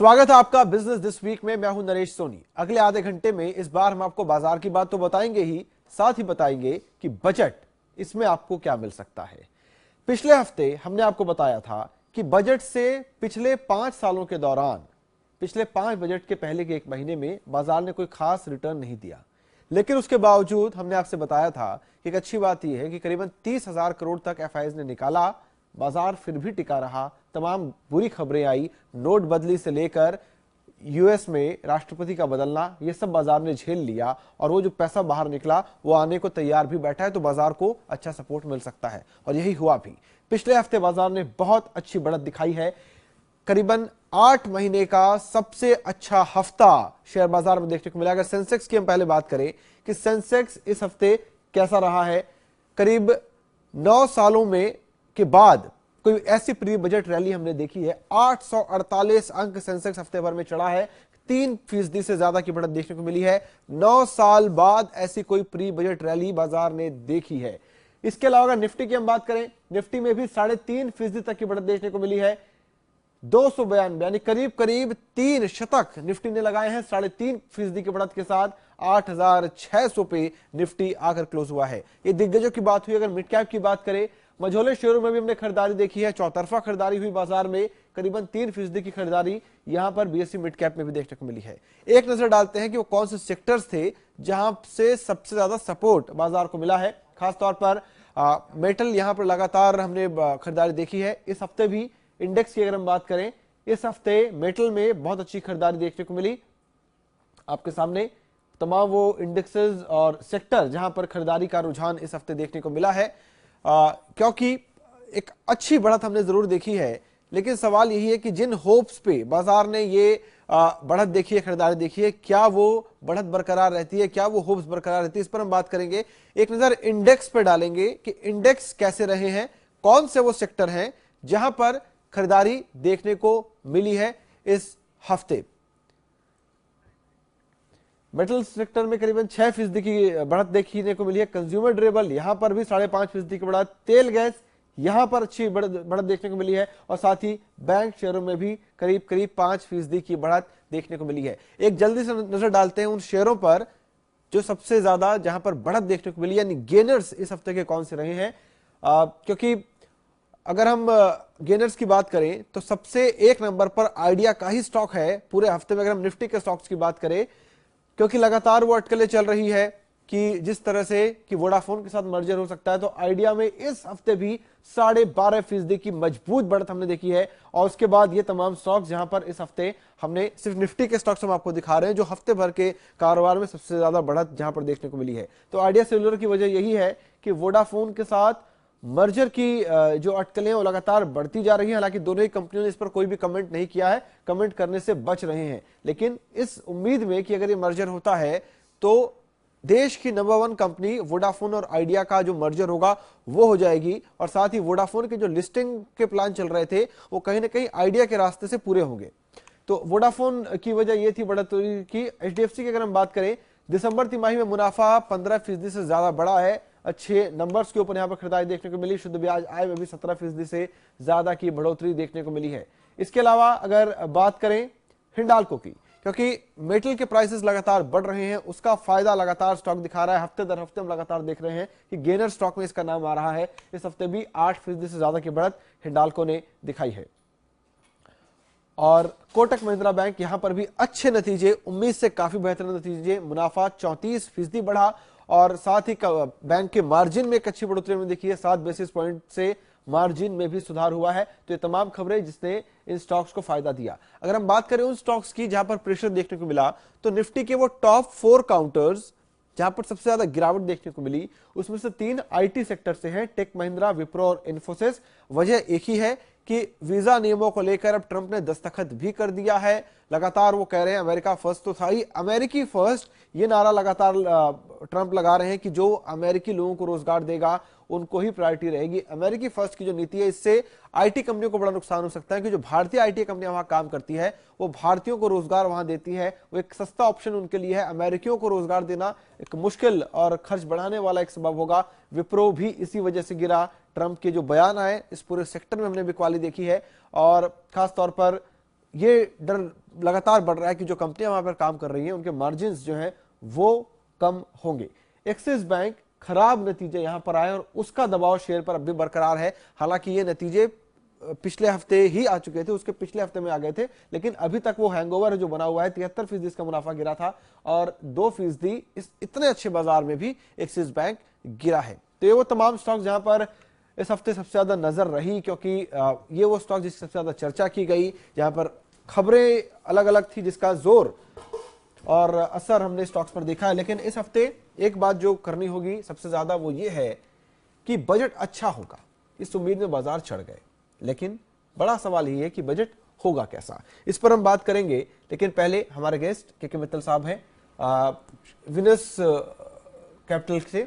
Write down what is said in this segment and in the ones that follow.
स्वागत है आपका बिजनेस दिस वीक में। मैं हूं नरेश सोनी। अगले आधे घंटे में इस बार हम आपको बाजार की बात तो बताएंगे ही, साथ ही बताएंगे कि बजट इसमें आपको क्या मिल सकता है। पिछले हफ्ते हमने आपको बताया था कि बजट से पिछले 5 सालों के दौरान, पिछले 5 बजट के पहले के 1 महीने में बाजार ने कोई खास रिटर्न नहीं दिया, लेकिन उसके बावजूद हमने आपसे बताया था कि एक अच्छी बात यह है कि करीबन 30,000 करोड़ तक एफआईआई ने निकाला, बाजार फिर भी टिका रहा। तमाम बुरी खबरें आई, नोटबंदी से लेकर यूएस में राष्ट्रपति का बदलना, यह सब बाजार ने झेल लिया और वो जो पैसा बाहर निकला वो आने को तैयार भी बैठा है, तो बाजार को अच्छा सपोर्ट मिल सकता है और यही हुआ भी। पिछले हफ्ते बाजार ने बहुत अच्छी बढ़त दिखाई है। करीबन 8 महीने का सबसे अच्छा हफ्ता शेयर बाजार में देखने को मिला। अगर सेंसेक्स की हम पहले बात करें कि सेंसेक्स इस हफ्ते कैसा रहा है, करीब 9 सालों में के बाद कोई ऐसी प्री बजट रैली हमने देखी है। 848 अंक सेंसेक्स हफ्ते भर में चढ़ा है, 3% से ज्यादा की बढ़त देखने को मिली है। 9 साल बाद ऐसी कोई प्री बजट रैली बाजार ने देखी है। इसके अलावा अगर निफ्टी की हम बात करें, निफ्टी में भी 3.5% तक की बढ़त देखने को मिली है। 292 यानी करीब करीब 3 शतक निफ्टी ने लगाए हैं 3.5% की बढ़त के साथ। 8,600 पे निफ्टी आकर क्लोज हुआ है। ये दिग्गजों की बात हुई। अगर मिड कैप की बात करें, मझोले शेयरों में भी हमने खरीदारी देखी है। चौतरफा खरीदारी हुई बाजार में, करीबन 3% की खरीदारी यहां पर बीएसई मिड कैप में भी देखने को मिली है। एक नजर डालते हैं कि वो कौन से सेक्टर्स थे जहां से सबसे ज्यादा सपोर्ट बाजार को मिला है। खासतौर पर मेटल यहां पर लगातार हमने खरीदारी देखी है। इस हफ्ते भी इंडेक्स की अगर हम बात करें, इस हफ्ते मेटल में बहुत अच्छी खरीदारी देखने को मिली। आपके सामने तमाम वो इंडेक्सेस और सेक्टर जहां पर खरीदारी का रुझान इस हफ्ते देखने को मिला है। क्योंकि एक अच्छी बढ़त हमने जरूर देखी है, लेकिन सवाल यही है कि जिन होप्स पे बाजार ने ये बढ़त देखी है, खरीदारी देखी है, क्या वो बढ़त बरकरार रहती है, क्या वो होप्स बरकरार रहती है, इस पर हम बात करेंगे। एक नजर इंडेक्स पे डालेंगे कि इंडेक्स कैसे रहे हैं, कौन से वो सेक्टर हैं जहां पर खरीदारी देखने को मिली है इस हफ्ते। मेटल सेक्टर में करीबन 6% की बढ़त देखने को मिली है। कंज्यूमर ड्यूरेबल यहां पर भी 5.5% की बढ़त। तेल गैस यहां पर अच्छी बढ़त देखने को मिली है और साथ ही बैंक शेयरों में भी करीब करीब 5% की बढ़त देखने को मिली है। एक जल्दी से नजर डालते हैं उन शेयरों पर जो सबसे ज्यादा जहां पर बढ़त देखने को मिली, यानी गेनर्स इस हफ्ते के कौन से रहे हैं। क्योंकि अगर हम गेनर्स की बात करें तो सबसे 1 नंबर पर आइडिया का ही स्टॉक है पूरे हफ्ते में। अगर हम निफ्टी के स्टॉक्स की बात करें, क्योंकि लगातार वो अटकलें चल रही है कि जिस तरह से कि वोडाफोन के साथ मर्जर हो सकता है, तो आइडिया में इस हफ्ते भी 12.5% की मजबूत बढ़त हमने देखी है। और उसके बाद ये तमाम स्टॉक्स जहां पर इस हफ्ते हमने सिर्फ निफ्टी के स्टॉक्स हम आपको दिखा रहे हैं जो हफ्ते भर के कारोबार में सबसे ज्यादा बढ़त जहां पर देखने को मिली है। तो आइडिया सेल्युलर की वजह यही है कि वोडाफोन के साथ मर्जर की जो अटकलें वो लगातार बढ़ती जा रही हैं। हालांकि दोनों ही कंपनियों ने इस पर कोई भी कमेंट नहीं किया है, कमेंट करने से बच रहे हैं, लेकिन इस उम्मीद में कि अगर ये मर्जर होता है तो देश की नंबर 1 कंपनी वोडाफोन और आइडिया का जो मर्जर होगा वो हो जाएगी। और साथ ही वोडाफोन के जो लिस्टिंग के प्लान चल रहे थे वो कहीं ना कहीं आइडिया के रास्ते से पूरे होंगे। तो वोडाफोन की वजह ये थी बढ़त की। एचडीएफसी की अगर हम बात करें, दिसंबर तिमाही में मुनाफा 15% से ज्यादा बढ़ा है। अच्छे नंबर्स के ऊपर यहां पर खरीदारी देखने को मिली। शुद्ध ब्याज आय में भी 17% से ज्यादा की बढ़ोतरी देखने को मिली है। इसके अलावा अगर बात करें हिंडाल्को की, क्योंकि मेटल के प्राइसेस लगातार बढ़ रहे हैं, उसका फायदा लगातार स्टॉक दिखा रहा है। हफ्ते दर हफ्ते हम लगातार देख रहे हैं कि गेनर स्टॉक में इसका नाम आ रहा है। इस हफ्ते भी 8% से ज्यादा की बढ़त हिंडाल्को ने दिखाई है। और कोटक महिंद्रा बैंक यहां पर भी अच्छे नतीजे, उम्मीद से काफी बेहतर नतीजे, मुनाफा 34% बढ़ा और साथ ही बैंक के मार्जिन में एक अच्छी बढ़ोतरी हमने देखी है। 7 बेसिस पॉइंट से मार्जिन में भी सुधार हुआ है। तो ये तमाम खबरें जिसने इन स्टॉक्स को फायदा दिया। अगर हम बात करें उन स्टॉक्स की जहां पर प्रेशर देखने को मिला, तो निफ्टी के वो टॉप 4 काउंटर्स जहां पर सबसे ज्यादा गिरावट देखने को मिली, उसमें से 3 आईटी सेक्टर से हैं, टेक महिंद्रा, विप्रो और इन्फोसिस। वजह एक ही है कि वीजा नियमों को लेकर अब ट्रंप ने दस्तखत भी कर दिया है। लगातार वो कह रहे हैं अमेरिका फर्स्ट तो था ही, अमेरिकी फर्स्ट ये नारा लगातार ट्रंप लगा रहे हैं कि जो अमेरिकी लोगों को रोजगार देगा उनको ही प्रायोरिटी रहेगी। अमेरिकी फर्स्ट की जो नीति है, इससे आईटी कंपनियों को बड़ा नुकसान हो सकता है कि जो भारतीय आईटी कंपनियां वहां काम करती है वो भारतीयों को रोजगार वहां देती है। वो एक सस्ता ऑप्शन उनके लिए है। अमेरिकियों को रोजगार देना एक मुश्किल और खर्च बढ़ाने वाला एक सबब होगा। विप्रो भी इसी वजह से गिरा। ट्रंप के जो बयान आए, इस पूरे सेक्टर में हमने बिकवाली देखी है और खासतौर पर ये डर लगातार बढ़ रहा है कि जो कंपनियां वहां पर काम कर रही हैं उनके मार्जिन जो हैं वो कम होंगे। एक्सिस बैंक खराब नतीजे यहां पर आए और उसका दबाव शेयर पर अब भी बरकरार है। हालांकि ये नतीजे पिछले हफ्ते ही आ चुके थे, उसके पिछले हफ्ते में आ गए थे, लेकिन अभी तक वो हैंगओवर जो बना हुआ है। 73% इसका मुनाफा गिरा था और 2% इस इतने अच्छे बाजार में भी एक्सिस बैंक गिरा है। तो ये वो तमाम स्टॉक जहां पर इस हफ्ते सबसे ज्यादा नजर रही, क्योंकि ये वो स्टॉक जिसकी सबसे ज्यादा चर्चा की गई, जहां पर खबरें अलग अलग थी, जिसका जोर और असर हमने स्टॉक्स पर देखा है। लेकिन इस हफ्ते एक बात जो करनी होगी सबसे ज्यादा वो ये है कि बजट अच्छा होगा, इस उम्मीद में बाजार चढ़ गए। लेकिन बड़ा सवाल ये है कि बजट होगा कैसा, इस पर हम बात करेंगे। लेकिन पहले हमारे गेस्ट के मित्तल साहब हैं विनस कैपिटल से।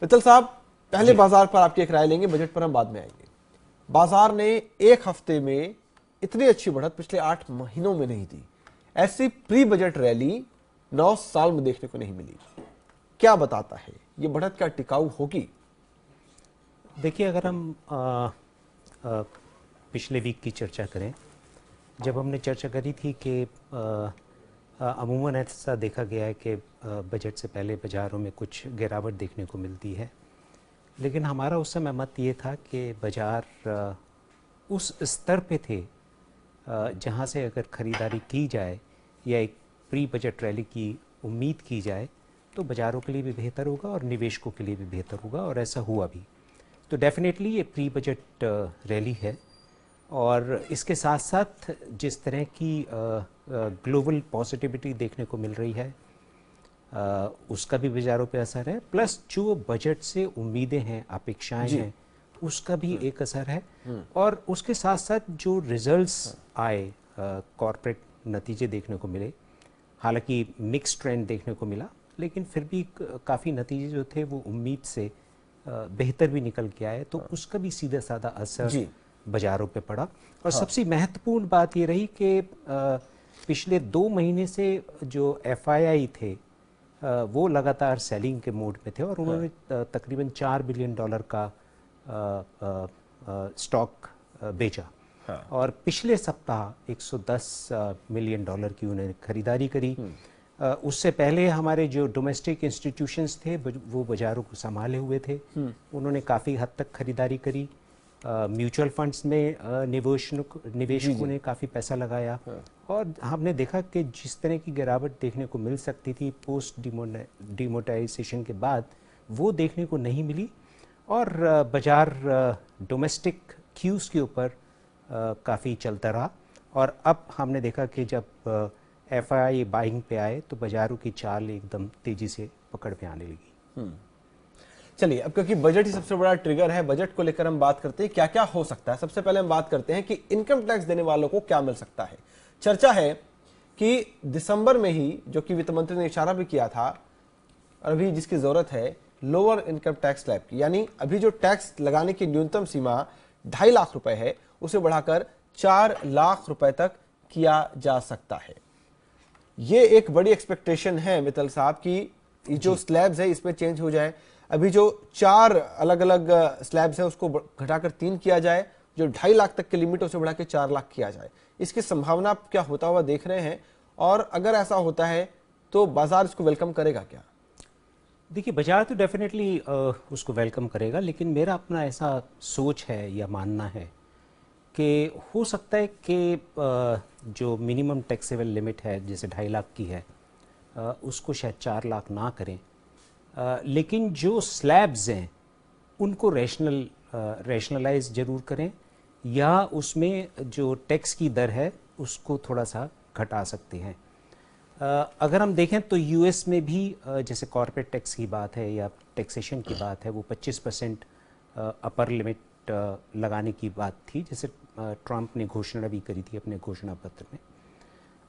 मित्तल साहब, पहले बाजार पर आपकी एक राय लेंगे, बजट पर हम बाद में आएंगे। बाजार ने एक हफ्ते में इतनी अच्छी बढ़त पिछले 8 महीनों में नहीं दी। ऐसी प्री बजट रैली 9 साल में देखने को नहीं मिली। क्या बताता है ये बढ़त, क्या टिकाऊ होगी? देखिए, अगर हम पिछले वीक की चर्चा करें, जब हमने चर्चा करी थी कि अमूमन ऐसा देखा गया है कि बजट से पहले बाज़ारों में कुछ गिरावट देखने को मिलती है, लेकिन हमारा उस समय मत ये था कि बाज़ार उस स्तर पे थे जहाँ से अगर ख़रीदारी की जाए या एक प्री बजट रैली की उम्मीद की जाए तो बाज़ारों के लिए भी बेहतर होगा और निवेशकों के लिए भी बेहतर होगा, और ऐसा हुआ भी। तो डेफिनेटली ये प्री बजट रैली है, और इसके साथ साथ जिस तरह की ग्लोबल पॉजिटिविटी देखने को मिल रही है उसका भी बाज़ारों पे असर है, प्लस जो बजट से उम्मीदें हैं, अपेक्षाएं हैं, उसका भी एक असर है। और उसके साथ साथ जो रिजल्ट्स आए, कॉर्पोरेट नतीजे देखने को मिले, हालांकि मिक्स ट्रेंड देखने को मिला, लेकिन फिर भी काफ़ी नतीजे जो थे वो उम्मीद से बेहतर भी निकल के आए, तो उसका भी सीधा साधा असर बाज़ारों पे पड़ा। और सबसे महत्वपूर्ण बात ये रही कि पिछले 2 महीने से जो FII थे वो लगातार सेलिंग के मोड में थे, और उन्होंने तकरीबन $4 बिलियन का स्टॉक बेचा। और पिछले सप्ताह $110 मिलियन की उन्होंने खरीदारी करी। उससे पहले हमारे जो डोमेस्टिक इंस्टीट्यूशंस थे वो बाज़ारों को संभाले हुए थे, उन्होंने काफ़ी हद तक खरीदारी करी। म्यूचुअल फंड्स में निवेशकों ने काफ़ी पैसा लगाया, और हमने देखा कि जिस तरह की गिरावट देखने को मिल सकती थी पोस्ट डिमोनेटाइजेशन के बाद, वो देखने को नहीं मिली, और बाज़ार डोमेस्टिक क्यूज़ के ऊपर काफ़ी चलता रहा। और अब हमने देखा कि जब FII बाइंग पे आए तो बाज़ारों की चाल एकदम तेज़ी से पकड़ में आने लगी। चलिए, अब क्योंकि बजट ही सबसे बड़ा ट्रिगर है, बजट को लेकर हम बात करते हैं क्या क्या हो सकता है। सबसे पहले हम बात करते हैं कि इनकम टैक्स देने वालों को क्या मिल सकता है। चर्चा है कि दिसंबर में ही, जो कि वित्त मंत्री ने इशारा भी किया था, अभी जिसकी जरूरत है लोअर इनकम टैक्स स्लैब की, यानी अभी जो टैक्स लगाने की न्यूनतम सीमा 2.5 लाख रुपए है, उसे बढ़ाकर 4 लाख रुपए तक किया जा सकता है। ये एक बड़ी एक्सपेक्टेशन है मित्तल साहब की जो स्लैब्स है इसमें चेंज हो जाए। अभी जो 4 अलग अलग स्लैब्स है उसको घटाकर 3 किया जाए, जो 2.5 लाख तक के लिमिट उसे बढ़ा के 4 लाख किया जाए। इसकी संभावना क्या होता हुआ देख रहे हैं, और अगर ऐसा होता है तो बाजार इसको वेलकम करेगा क्या? देखिए, बाजार तो डेफिनेटली उसको वेलकम करेगा, लेकिन मेरा अपना ऐसा सोच है या मानना है कि हो सकता है कि जो मिनिमम टैक्सेबल लिमिट है, जैसे 2.5 लाख की है, उसको शायद 4 लाख ना करें, लेकिन जो स्लैब्स हैं उनको रैशनलाइज ज़रूर करें, या उसमें जो टैक्स की दर है उसको थोड़ा सा घटा सकते हैं। अगर हम देखें तो US में भी जैसे कॉर्पोरेट टैक्स की बात है या टैक्सेशन की बात है, वो 25% अपर लिमिट लगाने की बात थी, जैसे ट्रंप ने घोषणा भी करी थी अपने घोषणा पत्र में।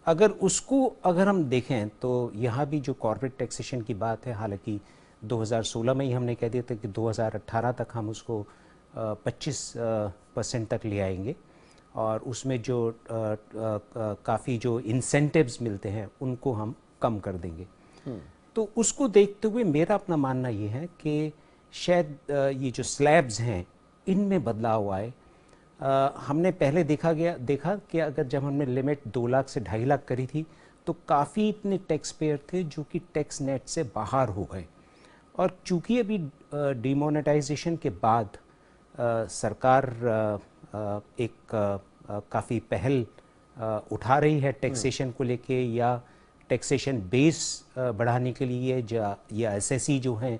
अगर हम देखें तो यहाँ भी जो कॉर्पोरेट टैक्सेशन की बात है, हालांकि 2016 में ही हमने कह दिया था कि 2018 तक हम उसको 25% तक ले आएंगे, और उसमें जो काफ़ी जो इंसेंटिव्स मिलते हैं उनको हम कम कर देंगे। तो उसको देखते हुए मेरा अपना मानना ये है कि शायद ये जो स्लैब्स हैं इनमें बदलाव आए। हमने पहले देखा कि अगर जब हमने लिमिट 2 लाख से 2.5 लाख करी थी तो काफ़ी इतने टैक्स पेयर थे जो कि टैक्स नेट से बाहर हो गए। और चूंकि अभी डिमोनेटाइजेशन के बाद सरकार एक काफ़ी पहल उठा रही है टैक्सेशन को लेके, या टैक्सेशन बेस बढ़ाने के लिए, या एसएससी जो हैं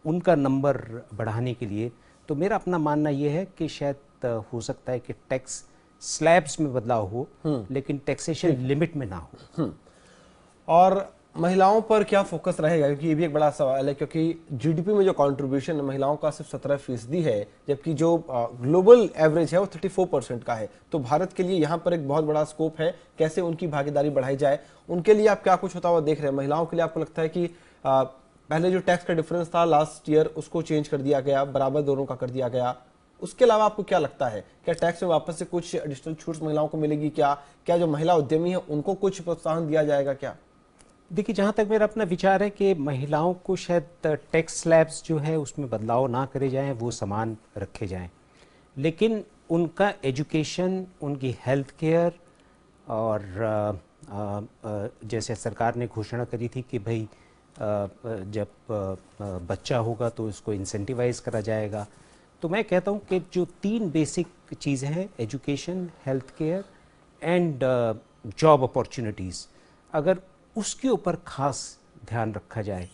उनका नंबर बढ़ाने के लिए, तो मेरा अपना मानना ये है कि शायद हो सकता है कि टैक्स स्लैब्स में बदलाव हो लेकिन टैक्सेशन लिमिट में ना हो। और महिलाओं पर क्या फोकस रहेगा, क्योंकि ये भी एक बड़ा सवाल है, क्योंकि जीडीपी में जो कंट्रीब्यूशन है महिलाओं का सिर्फ 17% है, जबकि जो ग्लोबल एवरेज है वो 34% का है। तो भारत के लिए यहाँ पर एक बहुत बड़ा स्कोप है, कैसे उनकी भागीदारी बढ़ाई जाए। उनके लिए आप क्या कुछ होता हुआ देख रहे हैं? महिलाओं के लिए आपको लगता है कि पहले जो टैक्स का डिफरेंस था लास्ट ईयर उसको चेंज कर दिया गया, बराबर दोनों का कर दिया गया, उसके अलावा आपको क्या लगता है, क्या टैक्स में वापस से कुछ एडिशनल छूट महिलाओं को मिलेगी? क्या जो महिला उद्यमी है उनको कुछ प्रोत्साहन दिया जाएगा क्या? देखिए, जहाँ तक मेरा अपना विचार है कि महिलाओं को शायद टैक्स स्लैब्स जो है उसमें बदलाव ना करे जाएं, वो समान रखे जाएं, लेकिन उनका एजुकेशन, उनकी हेल्थ केयर, और जैसे सरकार ने घोषणा करी थी कि भाई जब बच्चा होगा तो उसको इंसेंटिवाइज करा जाएगा। तो मैं कहता हूँ कि जो 3 बेसिक चीज़ें हैं, education, health care and job opportunities, अगर उसके ऊपर खास ध्यान रखा जाए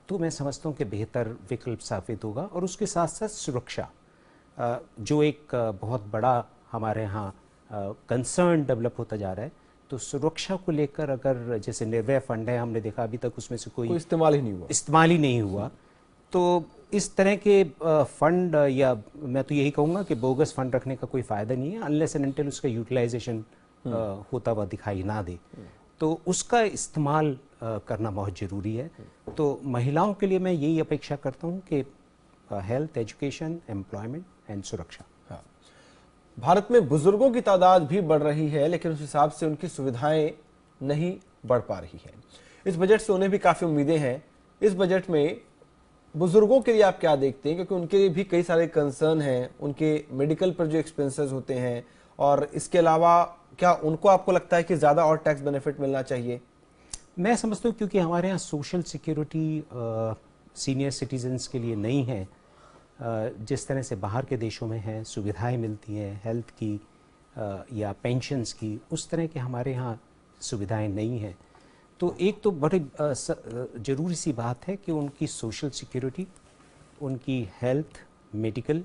तो मैं समझता हूँ कि बेहतर विकल्प साबित होगा। और उसके साथ साथ सुरक्षा, जो एक बहुत बड़ा हमारे यहाँ कंसर्न डेवलप होता जा रहा है, तो सुरक्षा को लेकर अगर जैसे निर्भया फंड है, हमने देखा अभी तक उसमें से कोई इस्तेमाल ही नहीं हुआ, तो इस तरह के फंड, या मैं तो यही कहूँगा कि बोगस फंड रखने का कोई फ़ायदा नहीं है अनलेस एंड अनटिल उसका यूटिलाइजेशन होता हुआ दिखाई ना दे, तो उसका इस्तेमाल करना बहुत ज़रूरी है। तो महिलाओं के लिए मैं यही अपेक्षा करता हूँ कि हेल्थ, एजुकेशन, एम्प्लॉयमेंट एंड सुरक्षा। हाँ। भारत में बुजुर्गों की तादाद भी बढ़ रही है, लेकिन उस हिसाब से उनकी सुविधाएं नहीं बढ़ पा रही है। इस बजट से उन्हें भी काफ़ी उम्मीदें हैं। इस बजट में बुजुर्गों के लिए आप क्या देखते हैं, क्योंकि उनके लिए भी कई सारे कंसर्न हैं, उनके मेडिकल पर जो एक्सपेंसेस होते हैं, और इसके अलावा क्या उनको आपको लगता है कि ज़्यादा और टैक्स बेनिफिट मिलना चाहिए? मैं समझता हूँ क्योंकि हमारे यहाँ सोशल सिक्योरिटी सीनियर सिटीजन्स के लिए नहीं है, जिस तरह से बाहर के देशों में है, सुविधाएं मिलती हैं हेल्थ की या पेंशन्स की, उस तरह के हमारे यहाँ सुविधाएं नहीं हैं। तो एक तो बड़ी ज़रूरी सी बात है कि उनकी सोशल सिक्योरिटी, उनकी हेल्थ, मेडिकल,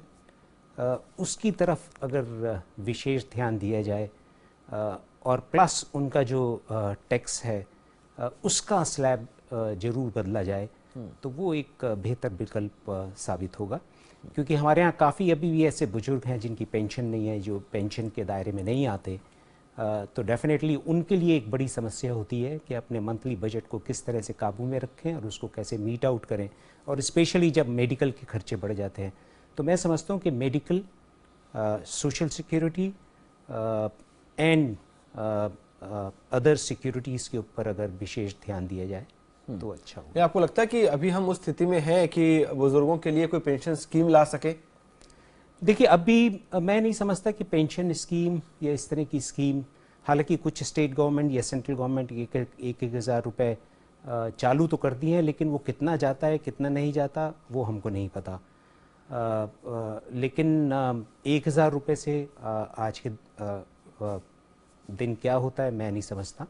उसकी तरफ अगर विशेष ध्यान दिया जाए, और प्लस उनका जो टैक्स है उसका स्लैब जरूर बदला जाए, तो वो एक बेहतर विकल्प साबित होगा। क्योंकि हमारे यहाँ काफ़ी अभी भी ऐसे बुजुर्ग हैं जिनकी पेंशन नहीं है, जो पेंशन के दायरे में नहीं आते, तो डेफिनेटली उनके लिए एक बड़ी समस्या होती है कि अपने मंथली बजट को किस तरह से काबू में रखें और उसको कैसे मीट आउट करें, और स्पेशली जब मेडिकल के खर्चे बढ़ जाते हैं। तो मैं समझता हूँ कि medical, social security and other securities के ऊपर अगर विशेष ध्यान दिया जाए तो अच्छा होगा। आपको लगता है कि अभी हम उस स्थिति में हैं कि बुजुर्गों के लिए कोई पेंशन स्कीम ला सके? देखिए, अभी मैं नहीं समझता कि पेंशन स्कीम या इस तरह की स्कीम, हालांकि कुछ स्टेट गवर्नमेंट या सेंट्रल गवर्नमेंट 1,000 रुपये चालू तो कर दिए हैं, लेकिन वो कितना जाता है कितना नहीं जाता वो हमको नहीं पता। लेकिन 1,000 रुपये से आज के दिन क्या होता है मैं नहीं समझता।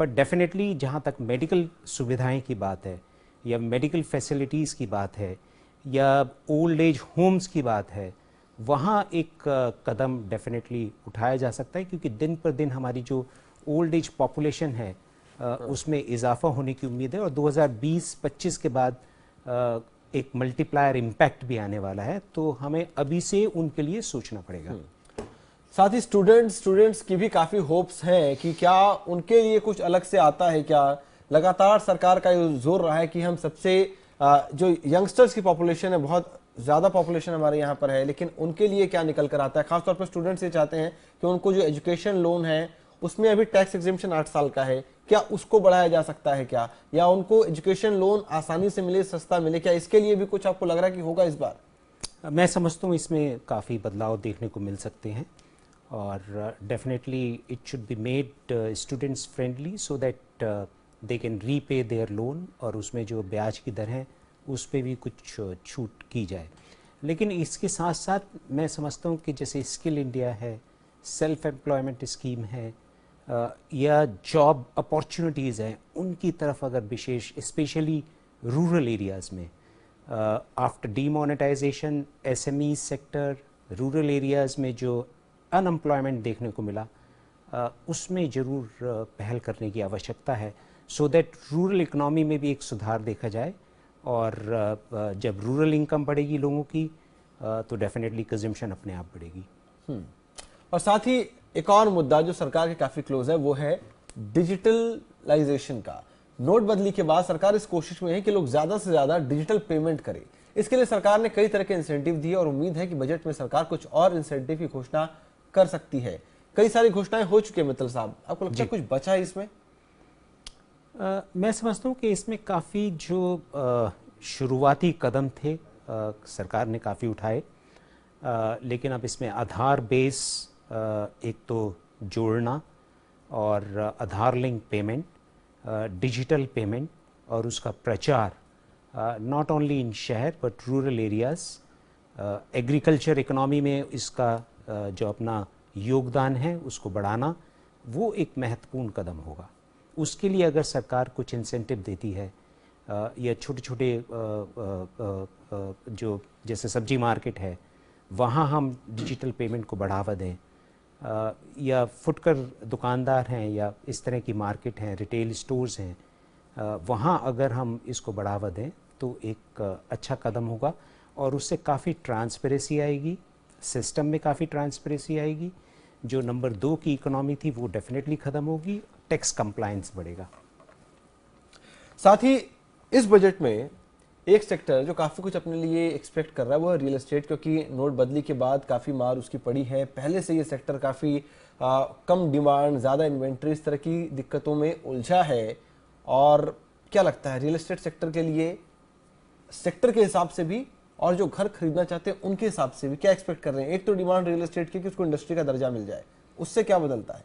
पर डेफिनेटली जहाँ तक मेडिकल सुविधाएं की बात है, या मेडिकल फैसिलिटीज़ की बात है, या ओल्ड एज होम्स की बात है, वहाँ एक कदम डेफिनेटली उठाया जा सकता है, क्योंकि दिन पर दिन हमारी जो ओल्ड एज पॉपुलेशन है उसमें इजाफा होने की उम्मीद है, और 2020-25 के बाद एक मल्टीप्लायर इम्पैक्ट भी आने वाला है, तो हमें अभी से उनके लिए सोचना पड़ेगा। साथ ही स्टूडेंट्स की भी काफ़ी होप्स हैं कि क्या उनके लिए कुछ अलग से आता है क्या? लगातार सरकार का ये जोर रहा है कि हम सबसे जो यंगस्टर्स की पॉपुलेशन है, बहुत ज़्यादा पॉपुलेशन हमारे यहाँ पर है, लेकिन उनके लिए क्या निकल कर आता है? खासतौर पर स्टूडेंट्स ये चाहते हैं कि उनको जो एजुकेशन लोन है उसमें अभी टैक्स एग्जेम्पशन 8 साल का है, क्या उसको बढ़ाया जा सकता है क्या? या उनको एजुकेशन लोन आसानी से मिले, सस्ता मिले क्या? इसके लिए भी कुछ आपको लग रहा है कि होगा इस बार? मैं समझता हूँ इसमें काफ़ी बदलाव देखने को मिल सकते हैं और definitely it should be made students friendly so that they can repay there loan और उसमें जो ब्याज की दर है उस पर भी कुछ छूट की जाए। लेकिन इसके साथ साथ मैं समझता हूँ कि जैसे स्किल इंडिया है, सेल्फ एम्प्लॉयमेंट स्कीम है या जॉब अपॉर्चुनिटीज़ हैं, उनकी तरफ अगर विशेष स्पेशली रूरल एरियाज़ में after demonetisation SME sector rural areas में जो अनएम्प्लॉयमेंट देखने को मिला उसमें ज़रूर पहल करने की आवश्यकता है सो दैट रूरल इकनॉमी में भी एक सुधार देखा जाए और जब रूरल इनकम बढ़ेगी लोगों की तो डेफिनेटली कंजम्पशन अपने आप बढ़ेगी। और साथ ही एक और मुद्दा जो सरकार के काफी क्लोज है वो है डिजिटलाइजेशन का। नोटबंदी के बाद सरकार इस कोशिश में है कि लोग ज्यादा से ज्यादा डिजिटल पेमेंट करें। इसके लिए सरकार ने कई तरह के इंसेंटिव दिए और उम्मीद है कि बजट में सरकार कुछ और इंसेंटिव की घोषणा कर सकती है। कई सारी घोषणाएं हो चुकी है मित्तल साहब, आपको लगता है कुछ बचा है इसमें? मैं समझता हूँ कि इसमें काफ़ी जो शुरुआती कदम थे सरकार ने काफ़ी उठाए, लेकिन अब इसमें आधार बेस एक तो जोड़ना और आधार लिंक पेमेंट, डिजिटल पेमेंट और उसका प्रचार नॉट ओनली इन शहर but rural areas, agriculture economy में इसका जो अपना योगदान है उसको बढ़ाना, वो एक महत्वपूर्ण कदम होगा। उसके लिए अगर सरकार कुछ इंसेंटिव देती है या छोटे छोटे जो जैसे सब्जी मार्केट है वहाँ हम डिजिटल पेमेंट को बढ़ावा दें, या फुटकर दुकानदार हैं या इस तरह की मार्केट हैं, रिटेल स्टोर्स हैं, वहाँ अगर हम इसको बढ़ावा दें तो एक अच्छा कदम होगा और उससे काफ़ी ट्रांसपेरेंसी आएगी, सिस्टम में काफ़ी ट्रांसपेरेंसी आएगी। जो नंबर 2 की इकोनॉमी थी वो डेफिनेटली ख़त्म होगी, टैक्स कंप्लायंस बढ़ेगा। साथ ही इस बजट में एक सेक्टर जो काफी कुछ अपने लिए एक्सपेक्ट कर रहा है वो है रियल एस्टेट, क्योंकि नोटबंदी के बाद काफी मार उसकी पड़ी है। पहले से ये सेक्टर काफी कम डिमांड, ज्यादा इन्वेंट्री, इस तरह की दिक्कतों में उलझा है। और क्या लगता है रियल एस्टेट सेक्टर के लिए, सेक्टर के हिसाब से भी और जो घर खरीदना चाहते हैं उनके हिसाब से भी क्या एक्सपेक्ट कर रहे हैं? एक तो डिमांड रियल एस्टेट की कि उसको इंडस्ट्री का दर्जा मिल जाए, उससे क्या बदलता है?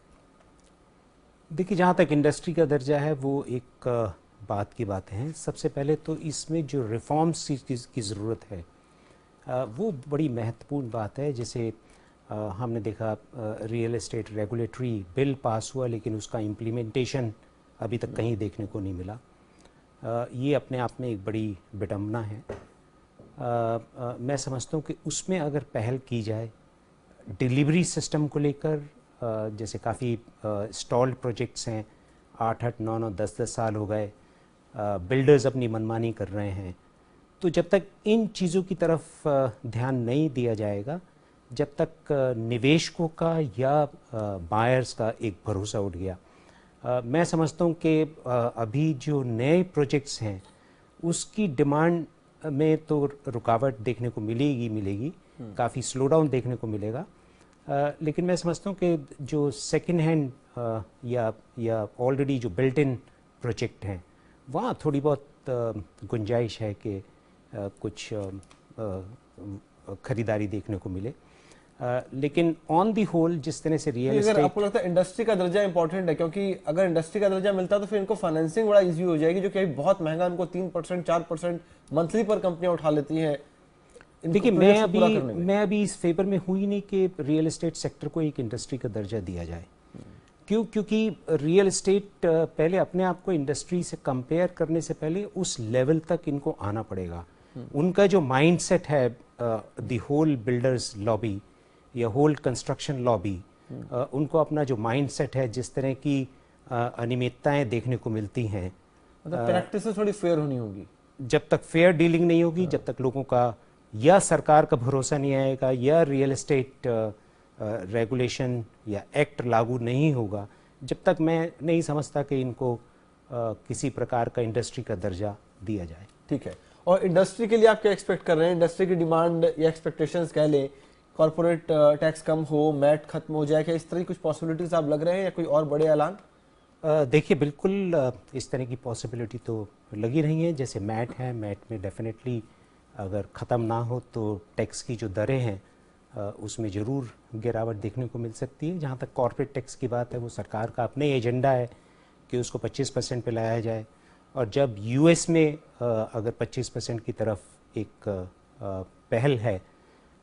देखिए, जहाँ तक इंडस्ट्री का दर्जा है वो एक बात की बात है। सबसे पहले तो इसमें जो रिफॉर्म्स की ज़रूरत है वो बड़ी महत्वपूर्ण बात है। जैसे हमने देखा real estate regulatory bill pass हुआ लेकिन उसका इम्प्लीमेंटेशन अभी तक कहीं देखने को नहीं मिला। ये अपने आप में एक बड़ी विडंबना है। मैं समझता हूँ कि उसमें अगर पहल की जाए डिलीवरी सिस्टम को लेकर, जैसे काफ़ी स्टॉल्ड प्रोजेक्ट्स हैं, 8-8, 9-9, 10-10 साल हो गए, बिल्डर्स अपनी मनमानी कर रहे हैं। तो जब तक इन चीज़ों की तरफ ध्यान नहीं दिया जाएगा, जब तक निवेशकों का या बायर्स का एक भरोसा उठ गया, मैं समझता हूँ कि अभी जो नए प्रोजेक्ट्स हैं उसकी डिमांड में तो रुकावट देखने को मिलेगी, काफ़ी स्लो डाउन देखने को मिलेगा। लेकिन मैं समझता हूँ कि जो सेकंड हैंड या ऑलरेडी जो बिल्ट इन प्रोजेक्ट हैं वहाँ थोड़ी बहुत गुंजाइश है कि कुछ खरीदारी देखने को मिले। लेकिन ऑन दी होल जिस तरह से रियल एस्टेट, आपको लगता है इंडस्ट्री का दर्जा इंपॉर्टेंट है? क्योंकि अगर इंडस्ट्री का दर्जा मिलता तो फिर इनको फाइनेंसिंग बड़ा इजी हो जाएगी, जो कि बहुत महंगा, उनको 3% 4% मंथली पर कंपनियां उठा लेती हैं। देखिए, मैं अभी इस फेवर में हुई नहीं कि रियल एस्टेट सेक्टर को एक इंडस्ट्री का दर्जा दिया जाए। क्योंकि रियल एस्टेट पहले अपने आप को इंडस्ट्री से कंपेयर करने से पहले उस लेवल तक इनको आना पड़ेगा। उनका जो माइंडसेट है, द होल बिल्डर्स लॉबी या होल कंस्ट्रक्शन लॉबी, उनको अपना जो माइंडसेट है, जिस तरह की अनियमितताएं देखने को मिलती हैं, मतलब प्रैक्टिस थोड़ी फेयर होनी होगी। जब तक फेयर डीलिंग नहीं होगी, जब तक लोगों का या सरकार का भरोसा नहीं आएगा या रियल एस्टेट रेगुलेशन या एक्ट लागू नहीं होगा, जब तक मैं नहीं समझता कि इनको किसी प्रकार का इंडस्ट्री का दर्जा दिया जाए। ठीक है, और इंडस्ट्री के लिए आप क्या एक्सपेक्ट कर रहे हैं? इंडस्ट्री की डिमांड या एक्सपेक्टेशंस कह लें, कॉर्पोरेट टैक्स कम हो, मैट खत्म हो जाए, क्या इस तरह की कुछ पॉसिबिलिटीज आप लग रहे हैं या कोई और बड़े ऐलान? देखिए, बिल्कुल इस तरह की पॉसिबिलिटी तो लगी रही है। जैसे मैट है, मैट में डेफिनेटली अगर ख़त्म ना हो तो टैक्स की जो दरें हैं उसमें ज़रूर गिरावट देखने को मिल सकती है। जहाँ तक कॉर्पोरेट टैक्स की बात है, वो सरकार का अपना ही एजेंडा है कि उसको 25% पे लाया जाए। और जब यूएस में अगर 25% की तरफ एक पहल है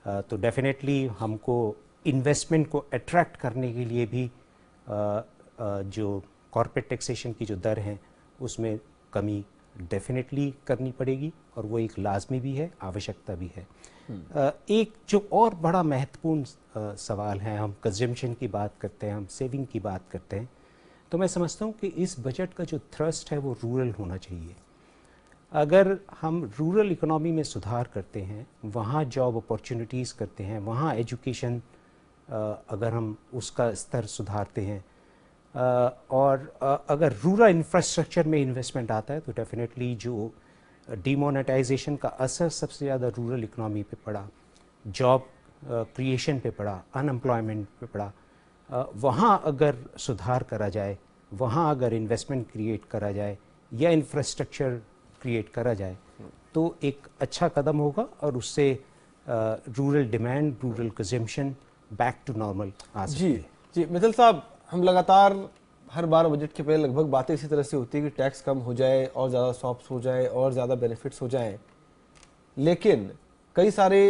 तो डेफिनेटली हमको इन्वेस्टमेंट को अट्रैक्ट करने के लिए भी जो कॉर्पोरेट टैक्सेशन की जो दर हैं उसमें कमी डेफिनेटली करनी पड़ेगी, और वो एक लाजमी भी है, आवश्यकता भी है। एक जो और बड़ा महत्वपूर्ण सवाल है, हम कंजम्पशन की बात करते हैं, हम सेविंग की बात करते हैं, तो मैं समझता हूँ कि इस बजट का जो थ्रस्ट है वो रूरल होना चाहिए। अगर हम रूरल इकोनॉमी में सुधार करते हैं, वहाँ जॉब अपॉर्चुनिटीज़ करते हैं, वहाँ एजुकेशन अगर हम उसका स्तर सुधारते हैं, और अगर रूरल इंफ्रास्ट्रक्चर में इन्वेस्टमेंट आता है तो डेफिनेटली जो डिमोनेटाइजेशन का असर सबसे ज़्यादा रूरल इकोनॉमी पे पड़ा, जॉब क्रिएशन पे पड़ा, अनएम्प्लॉयमेंट पे पड़ा, वहाँ अगर सुधार करा जाए, वहाँ अगर इन्वेस्टमेंट क्रिएट करा जाए या इंफ्रास्ट्रक्चर क्रिएट करा जाए तो एक अच्छा कदम होगा, और उससे rural demand, rural consumption back to normal आ सकती है। जी मित्तल साहब, हम लगातार हर बार बजट के पहले लगभग बातें इसी तरह से होती है कि टैक्स कम हो जाए और ज़्यादा सॉफ्ट हो जाए और ज़्यादा बेनिफिट्स हो जाएं, लेकिन कई सारे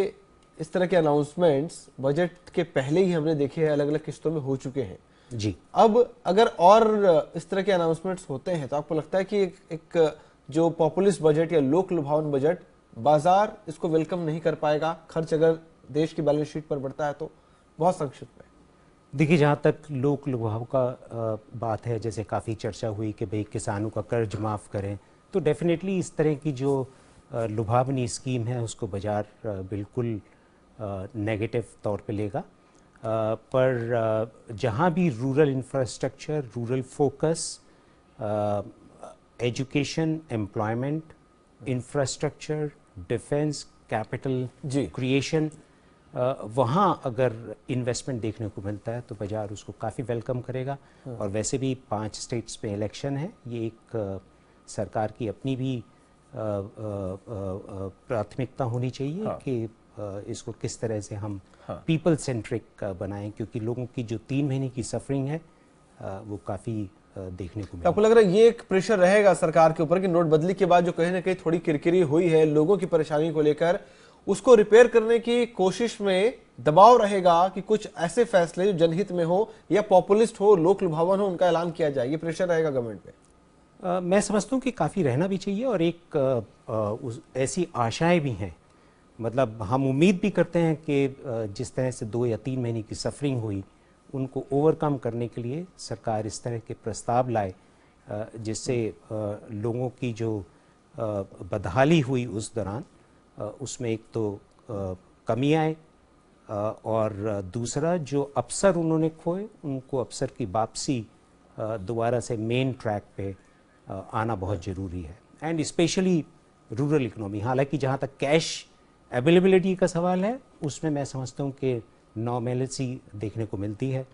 इस तरह के अनाउंसमेंट्स बजट के पहले ही हमने देखे हैं, अलग अलग किस्तों में हो चुके हैं जी। अब अगर और इस तरह के अनाउंसमेंट्स होते हैं तो आपको लगता है कि एक जो पॉपुलिस्ट बजट या लोक लुभावन बजट, बाजार इसको वेलकम नहीं कर पाएगा? खर्च अगर देश की बैलेंस शीट पर बढ़ता है तो? बहुत संक्षिप्त में देखिए, जहाँ तक लोक लुभाव का बात है, जैसे काफ़ी चर्चा हुई कि भाई किसानों का कर्ज माफ़ करें, तो डेफिनेटली इस तरह की जो लुभावनी स्कीम है उसको बाजार बिल्कुल नेगेटिव तौर पे लेगा। पर जहाँ भी rural infrastructure, rural focus, education, employment, infrastructure, defence, capital creation, वहाँ अगर इन्वेस्टमेंट देखने को मिलता है तो बाजार उसको काफ़ी वेलकम करेगा। और वैसे भी 5 स्टेट्स में इलेक्शन है, ये एक सरकार की अपनी भी प्राथमिकता होनी चाहिए कि इसको किस तरह से हम पीपल सेंट्रिक बनाएं, क्योंकि लोगों की जो 3 महीने की सफरिंग है वो काफ़ी देखने को मिला। आपको लग रहा है ये एक प्रेशर रहेगा सरकार के ऊपर कि नोटबंदी के बाद जो कहीं ना कहीं थोड़ी किरकिरी हुई है लोगों की परेशानी को लेकर, उसको रिपेयर करने की कोशिश में दबाव रहेगा कि कुछ ऐसे फैसले जो जनहित में हो या पॉपुलिस्ट हो, लोक लुभावन हो, उनका ऐलान किया जाए? ये प्रेशर रहेगा गवर्नमेंट पे? मैं समझता हूँ कि काफ़ी रहना भी चाहिए, और एक ऐसी आशाएं भी हैं। मतलब हम उम्मीद भी करते हैं कि जिस तरह से 2 या 3 महीने की सफरिंग हुई, उनको ओवरकम करने के लिए सरकार इस तरह के प्रस्ताव लाए जिससे लोगों की जो बदहाली हुई उस दौरान उसमें एक तो कमी आए, और दूसरा जो अवसर उन्होंने खोए उनको अवसर की वापसी दोबारा से मेन ट्रैक पे आना बहुत ज़रूरी है, एंड स्पेशली रूरल इकोनॉमी। हालांकि जहाँ तक कैश अवेलेबिलिटी का सवाल है उसमें मैं समझता हूँ कि नॉर्मेलिटी देखने को मिलती है।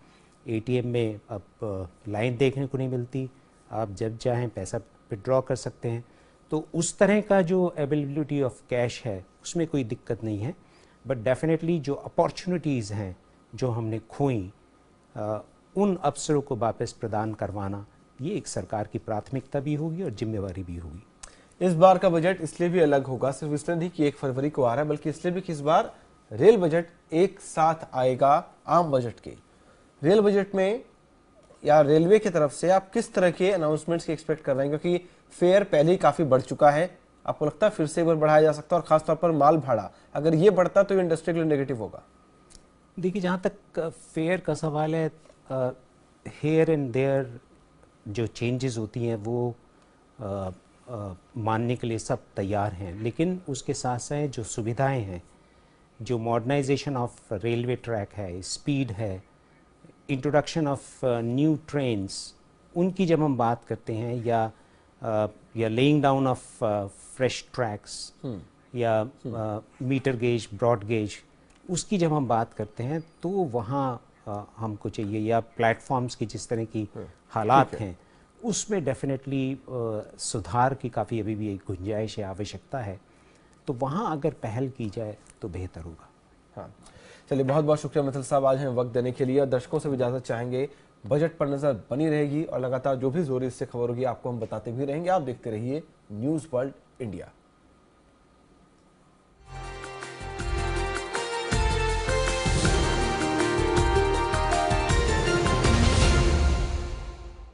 एटीएम में अब लाइन देखने को नहीं मिलती, आप जब चाहें पैसा विड्रॉ कर सकते हैं, तो उस तरह का जो अवेलेबिलिटी ऑफ कैश है उसमें कोई दिक्कत नहीं है। बट डेफिनेटली जो अपॉर्चुनिटीज़ हैं जो हमने खोई, उन अवसरों को वापस प्रदान करवाना ये एक सरकार की प्राथमिकता भी होगी और जिम्मेवारी भी होगी। इस बार का बजट इसलिए भी अलग होगा, सिर्फ इसलिए नहीं कि 1 फरवरी को आ रहा है, बल्कि इसलिए भी कि इस बार रेल बजट एक साथ आएगा आम बजट के। रेल बजट में या रेलवे की तरफ से आप किस तरह के अनाउंसमेंट्स की एक्सपेक्ट कर रहे हैं? क्योंकि फेयर पहले ही काफी बढ़ चुका है, आपको लगता है फिर से एक बार बढ़ाया जा सकता है? और खासतौर पर माल भाड़ा अगर ये बढ़ता तो इंडस्ट्री के लिए नेगेटिव होगा। देखिए, जहाँ तक फेयर का सवाल है, हेयर एंड देयर जो चेंजेस होती हैं वो मानने के लिए सब तैयार हैं, लेकिन उसके साथ साथ जो सुविधाएं हैं, जो मॉडर्नाइजेशन ऑफ रेलवे ट्रैक है, स्पीड है, इंट्रोडक्शन ऑफ न्यू ट्रेन्स, उनकी जब हम बात करते हैं, या laying down of fresh tracks, या मीटर गेज, ब्रॉड गेज, उसकी जब हम बात करते हैं तो वहाँ हमको चाहिए, या प्लेटफॉर्म्स की जिस तरह की हालात हैं उसमें डेफिनेटली सुधार की काफ़ी अभी भी एक गुंजाइश है, आवश्यकता है। तो वहाँ अगर पहल की जाए तो बेहतर होगा। हाँ, चलिए बहुत बहुत शुक्रिया मित्तल साहब आज हमें वक्त देने के लिए, और दर्शकों से भी इजाजत चाहेंगे। बजट पर नजर बनी रहेगी और लगातार जो भी जोरी इससे खबर होगी आपको हम बताते भी रहेंगे। आप देखते रहिए न्यूज़ वर्ल्ड इंडिया।